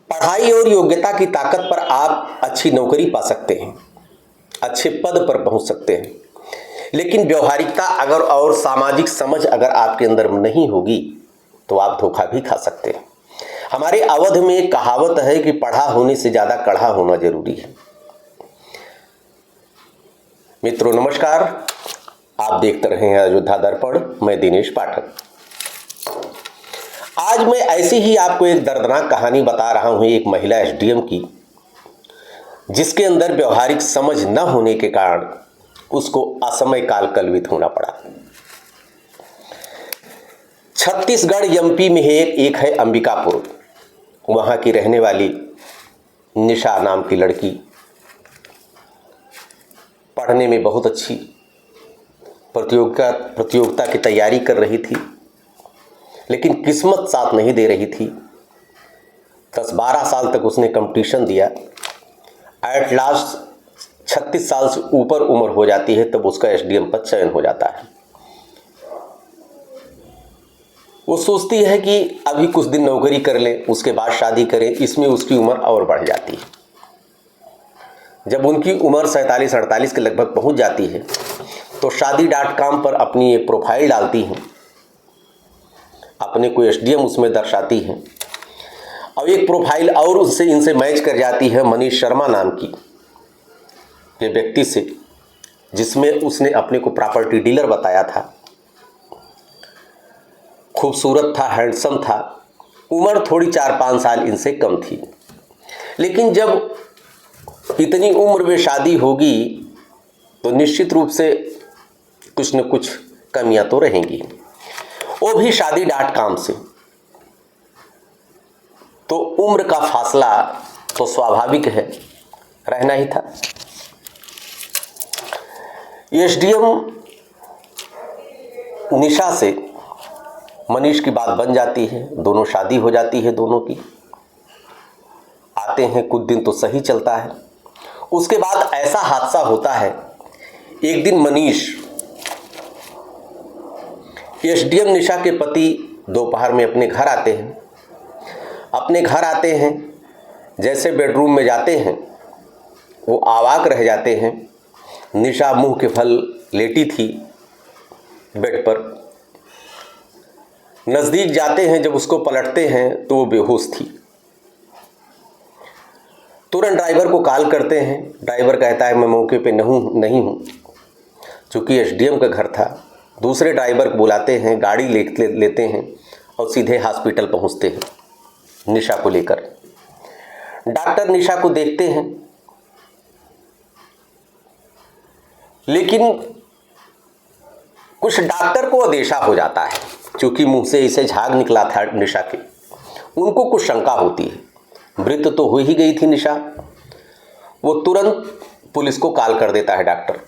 पढ़ाई और योग्यता की ताकत पर आप अच्छी नौकरी पा सकते हैं, अच्छे पद पर पहुंच सकते हैं, लेकिन व्यवहारिकता अगर और सामाजिक समझ अगर आपके अंदर नहीं होगी तो आप धोखा भी खा सकते हैं। हमारे अवध में एक कहावत है कि पढ़ा होने से ज़्यादा कढ़ा होना जरूरी है। मित्रों नमस्कार, आप देखते रहे हैं अयोध्या दर्पण, मैं दिनेश पाठक। आज मैं ऐसी ही आपको एक दर्दनाक कहानी बता रहा हूं एक महिला एसडीएम की, जिसके अंदर व्यवहारिक समझ न होने के कारण उसको असमय काल कलवित होना पड़ा। छत्तीसगढ़ एमपी में एक है अंबिकापुर, वहां की रहने वाली निशा नाम की लड़की पढ़ने में बहुत अच्छी, प्रतियोगिता की तैयारी कर रही थी, लेकिन किस्मत साथ नहीं दे रही थी। 10-12 साल तक उसने कंपटीशन दिया। एट लास्ट 36 साल से ऊपर उम्र हो जाती है तब उसका एसडीएम पद चयन हो जाता है। वो सोचती है कि अभी कुछ दिन नौकरी कर ले, उसके बाद शादी करें। इसमें उसकी उम्र और बढ़ जाती है। जब उनकी उम्र 47-48 के लगभग पहुंच जाती है तो शादी.com पर अपनी एक प्रोफाइल डालती हैं, अपने को एसडीएम उसमें दर्शाती हैं। और एक प्रोफाइल और उससे इनसे मैच कर जाती है मनीष शर्मा नाम की के व्यक्ति से, जिसमें उसने अपने को प्रॉपर्टी डीलर बताया था। खूबसूरत था, हैंडसम था, उम्र थोड़ी 4-5 साल इनसे कम थी। लेकिन जब इतनी उम्र में शादी होगी तो निश्चित रूप से कुछ न कुछ कमियां तो रहेंगी, वो भी शादी.com से। तो उम्र का फासला तो स्वाभाविक है, रहना ही था। एसडीएम निशा से मनीष की बात बन जाती है, दोनों शादी हो जाती है दोनों की। आते हैं कुछ दिन तो सही चलता है। उसके बाद ऐसा हादसा होता है, एक दिन मनीष एसडीएम निशा के पति दोपहर में अपने घर आते हैं। जैसे बेडरूम में जाते हैं वो अवाक रह जाते हैं। निशा मुंह के फल लेटी थी बेड पर। नज़दीक जाते हैं, जब उसको पलटते हैं तो वो बेहोश थी। तुरंत ड्राइवर को कॉल करते हैं। ड्राइवर कहता है मैं मौके पे नहीं हूँ। चूँकि एसडीएम का घर था, दूसरे ड्राइवर को बुलाते हैं, गाड़ी लेते हैं और सीधे हॉस्पिटल पहुँचते हैं निशा को लेकर। डॉक्टर निशा को देखते हैं, लेकिन कुछ डॉक्टर को अंदेशा हो जाता है, क्योंकि मुंह से इसे झाग निकला था निशा के। उनको कुछ शंका होती है, मृत तो हो ही गई थी निशा। वो तुरंत पुलिस को कॉल कर देता है डॉक्टर।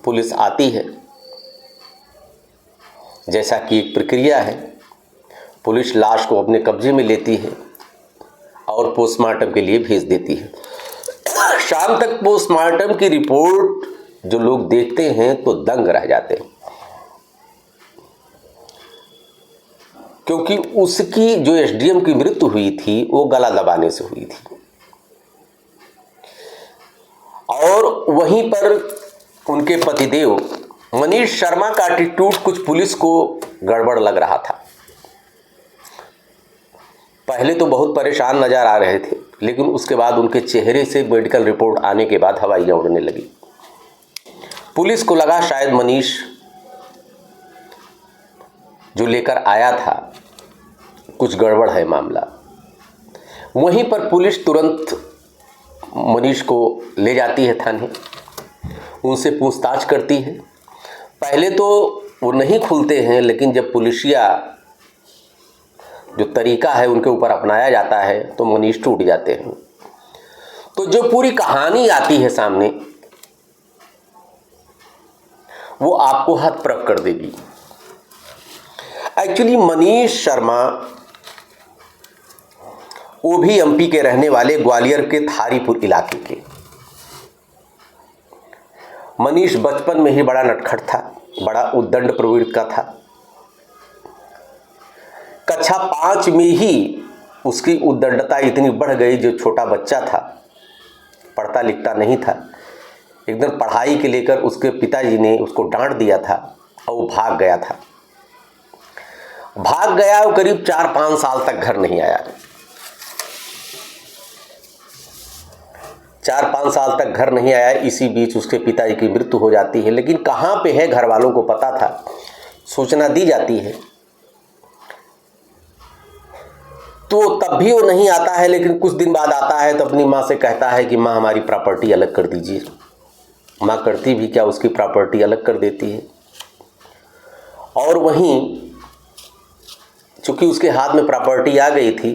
पुलिस आती है, जैसा कि एक प्रक्रिया है। पुलिस लाश को अपने कब्जे में लेती है और पोस्टमार्टम के लिए भेज देती है। शाम तक पोस्टमार्टम की रिपोर्ट जो लोग देखते हैं तो दंग रह जाते हैं, क्योंकि उसकी जो एसडीएम की मृत्यु हुई थी वो गला दबाने से हुई थी। और वहीं पर उनके पतिदेव मनीष शर्मा का एटीट्यूड कुछ पुलिस को गड़बड़ लग रहा था। पहले तो बहुत परेशान नजर आ रहे थे, लेकिन उसके बाद उनके चेहरे से मेडिकल रिपोर्ट आने के बाद हवाइयां उड़ने लगी। पुलिस को लगा शायद मनीष जो लेकर आया था कुछ गड़बड़ है मामला। वहीं पर पुलिस तुरंत मनीष को ले जाती है थाने, उनसे पूछताछ करती है। पहले तो वो नहीं खुलते हैं, लेकिन जब पुलिसिया जो तरीका है उनके ऊपर अपनाया जाता है तो मनीष टूट जाते हैं। तो जो पूरी कहानी आती है सामने, वो आपको हतप्रभ कर देगी। एक्चुअली मनीष शर्मा वो भी एमपी के रहने वाले, ग्वालियर के थारीपुर इलाके के। मनीष बचपन में ही बड़ा नटखट था, बड़ा उद्दंड प्रवृत्ति का था। कक्षा 5 में ही उसकी उद्दंडता इतनी बढ़ गई, जो छोटा बच्चा था, पढ़ता लिखता नहीं था, एकदम पढ़ाई के लेकर उसके पिताजी ने उसको डांट दिया था और वो भाग गया था। भाग गया और करीब 4-5 साल तक घर नहीं आया। 4-5 साल तक घर नहीं आया। इसी बीच उसके पिताजी की मृत्यु हो जाती है। लेकिन कहाँ पे है, घर वालों को पता था, सूचना दी जाती है, तो तब भी वो नहीं आता है। लेकिन कुछ दिन बाद आता है तो अपनी माँ से कहता है कि माँ हमारी प्रॉपर्टी अलग कर दीजिए। माँ करती भी क्या, उसकी प्रॉपर्टी अलग कर देती है। और वहीं चूंकि उसके हाथ में प्रॉपर्टी आ गई थी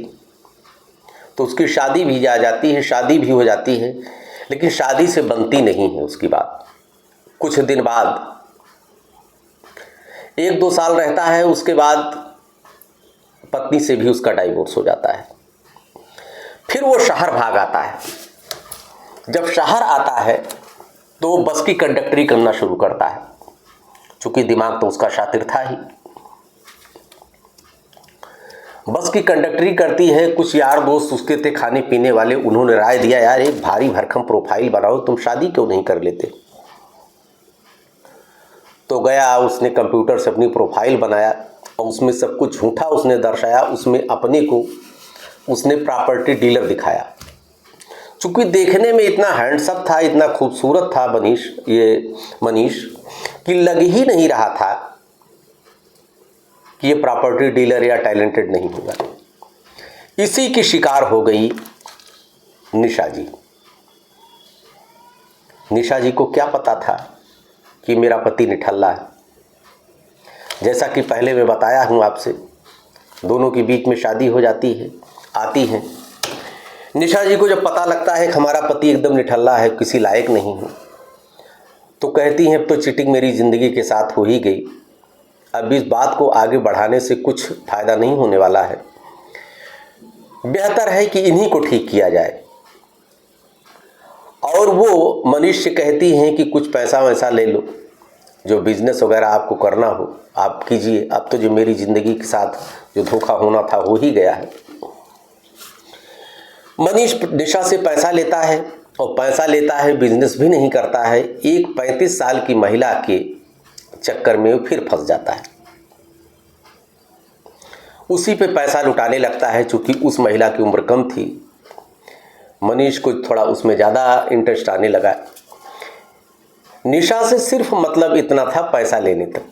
तो उसकी शादी भी आ जाती है, शादी भी हो जाती है। लेकिन शादी से बनती नहीं है उसकी बात। कुछ दिन बाद 1-2 साल रहता है, उसके बाद पत्नी से भी उसका डाइवोर्स हो जाता है। फिर वो शहर भाग आता है। जब शहर आता है तो बस की कंडक्टरी करना शुरू करता है। चूंकि दिमाग तो उसका शातिर था ही। बस की कंडक्टरी करती है। कुछ यार दोस्त उसके थे खाने पीने वाले, उन्होंने राय दिया, यार एक भारी भरकम प्रोफाइल बनाओ, तुम शादी क्यों नहीं कर लेते। तो गया, उसने कंप्यूटर से अपनी प्रोफाइल बनाया और उसमें सब कुछ झूठा उसने दर्शाया। उसमें अपने को उसने प्रॉपर्टी डीलर दिखाया। चूंकि देखने में इतना हैंडसम था, इतना खूबसूरत था मनीष कि लग ही नहीं रहा था कि ये प्रॉपर्टी डीलर या टैलेंटेड नहीं होगा। इसी की शिकार हो गई निशा जी। निशा जी को क्या पता था कि मेरा पति निठल्ला है। जैसा कि पहले मैं बताया हूँ आपसे, दोनों के बीच में शादी हो जाती है, आती हैं। निशा जी को जब पता लगता है कि हमारा पति एकदम निठल्ला है, किसी लायक नहीं है, तो कहती हैं अब तो चीटिंग मेरी ज़िंदगी के साथ हो ही गई, अब इस बात को आगे बढ़ाने से कुछ फ़ायदा नहीं होने वाला है, बेहतर है कि इन्हीं को ठीक किया जाए। और वो मनीष से कहती हैं कि कुछ पैसा वैसा ले लो, जो बिजनेस वगैरह आपको करना हो आप कीजिए, अब तो जो मेरी ज़िंदगी के साथ जो धोखा होना था हो ही गया है। मनीष निशा से पैसा लेता है और पैसा लेता है, बिजनेस भी नहीं करता है। एक 35 साल की महिला के चक्कर में वो फिर फंस जाता है। उसी पे पैसा लुटाने लगता है। चूँकि उस महिला की उम्र कम थी, मनीष को थोड़ा उसमें ज़्यादा इंटरेस्ट आने लगा। निशा से सिर्फ मतलब इतना था पैसा लेने तक।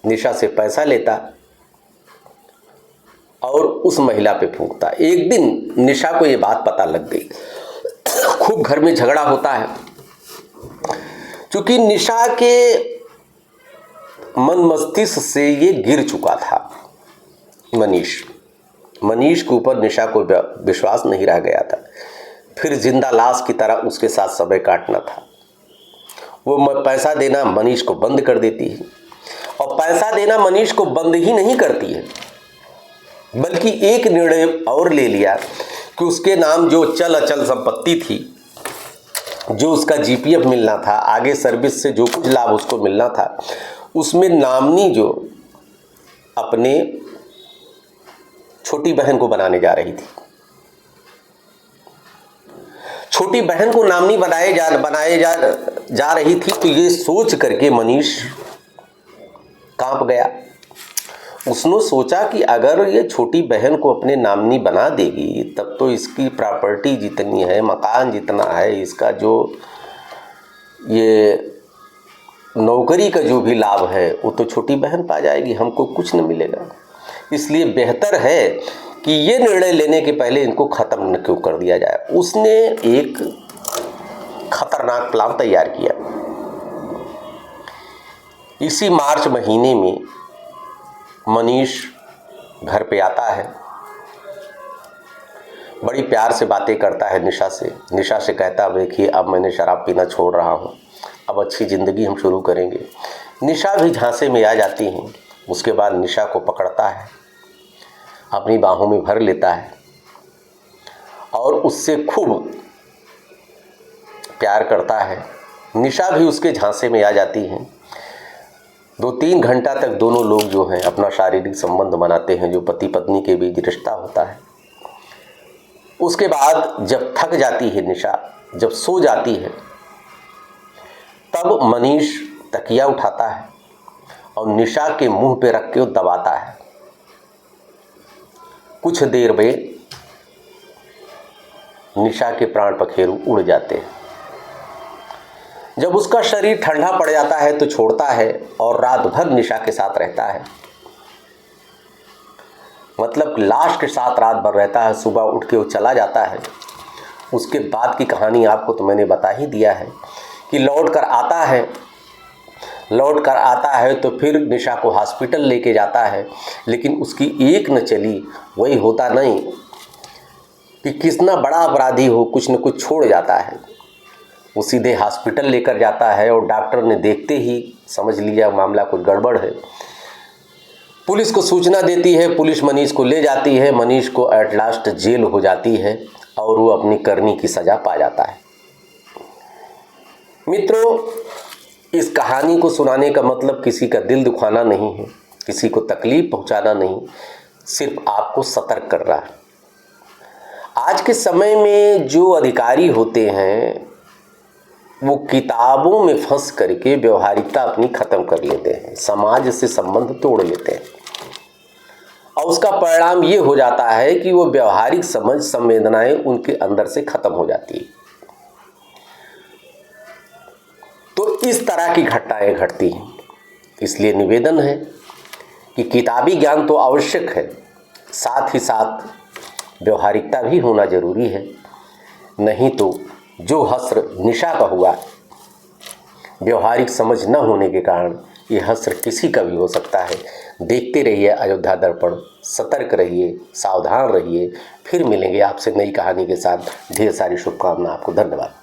निशा से पैसा लेता और उस महिला पे फूंकता। एक दिन निशा को ये बात पता लग गई। खूब घर में झगड़ा होता है। क्योंकि निशा के मन मस्तिष्क से ये गिर चुका था। मनीष के ऊपर निशा को विश्वास नहीं रह गया था। फिर जिंदा लाश की तरह उसके साथ समय काटना था। वो पैसा देना मनीष को बंद कर देती है। और पैसा देना मनीष को बंद ही नहीं करती है, बल्कि एक निर्णय और ले लिया कि उसके नाम जो चल अचल संपत्ति थी, जो उसका जीपीएफ मिलना था, आगे सर्विस से जो कुछ लाभ उसको मिलना था, उसमें नामनी जो अपने छोटी बहन को बनाने जा रही थी। छोटी बहन को नामनी बनाए जा रही थी। तो ये सोच करके मनीष कांप गया। उसने सोचा कि अगर ये छोटी बहन को अपने नामनी बना देगी तब तो इसकी प्रॉपर्टी जितनी है, मकान जितना है, इसका जो ये नौकरी का जो भी लाभ है वो तो छोटी बहन पा जाएगी, हमको कुछ न मिलेगा। इसलिए बेहतर है कि ये निर्णय लेने के पहले इनको ख़त्म न क्यों कर दिया जाए। उसने एक खतरनाक प्लान तैयार किया। इसी मार्च महीने में मनीष घर पे आता है, बड़ी प्यार से बातें करता है निशा से कहता है देखिए अब मैंने शराब पीना छोड़ रहा हूँ, अब अच्छी ज़िंदगी हम शुरू करेंगे। निशा भी झांसे में आ जाती हैं। उसके बाद निशा को पकड़ता है, अपनी बाहों में भर लेता है और उससे खूब प्यार करता है। निशा भी उसके झांसे में आ जाती हैं। 2-3 घंटा तक दोनों लोग जो हैं अपना शारीरिक संबंध बनाते हैं, जो पति पत्नी के बीच रिश्ता होता है। उसके बाद जब थक जाती है निशा, जब सो जाती है, तब मनीष तकिया उठाता है और निशा के मुंह पे रख के वो दबाता है। कुछ देर में निशा के प्राण पखेरु उड़ जाते हैं। जब उसका शरीर ठंडा पड़ जाता है तो छोड़ता है और रात भर निशा के साथ रहता है। मतलब लाश के साथ रात भर रहता है, सुबह उठ के वो चला जाता है। उसके बाद की कहानी आपको तो मैंने बता ही दिया है कि लौट कर आता है तो फिर निशा को हॉस्पिटल लेके जाता है, लेकिन उसकी एक न चली। वही होता नहीं कि कितना बड़ा अपराधी हो, कुछ न कुछ छोड़ जाता है। वो सीधे हॉस्पिटल लेकर जाता है और डॉक्टर ने देखते ही समझ लिया मामला कुछ गड़बड़ है। पुलिस को सूचना देती है, पुलिस मनीष को ले जाती है। मनीष को एट लास्ट जेल हो जाती है और वो अपनी करनी की सज़ा पा जाता है। मित्रों, इस कहानी को सुनाने का मतलब किसी का दिल दुखाना नहीं है, किसी को तकलीफ पहुंचाना नहीं, सिर्फ आपको सतर्क कर रहा है। आज के समय में जो अधिकारी होते हैं वो किताबों में फंस करके व्यवहारिकता अपनी ख़त्म कर लेते हैं, समाज से संबंध तोड़ लेते हैं और उसका परिणाम ये हो जाता है कि वो व्यवहारिक समझ संवेदनाएं उनके अंदर से खत्म हो जाती है। तो इस तरह की घटनाएं घटती हैं। इसलिए निवेदन है कि किताबी ज्ञान तो आवश्यक है, साथ ही साथ व्यवहारिकता भी होना जरूरी है। नहीं तो जो हश्र निशा का हुआ, व्यवहारिक समझ न होने के कारण ये हश्र किसी का भी हो सकता है। देखते रहिए अयोध्या दर्पण, सतर्क रहिए, सावधान रहिए। फिर मिलेंगे आपसे नई कहानी के साथ। ढेर सारी शुभकामनाएं आपको। धन्यवाद।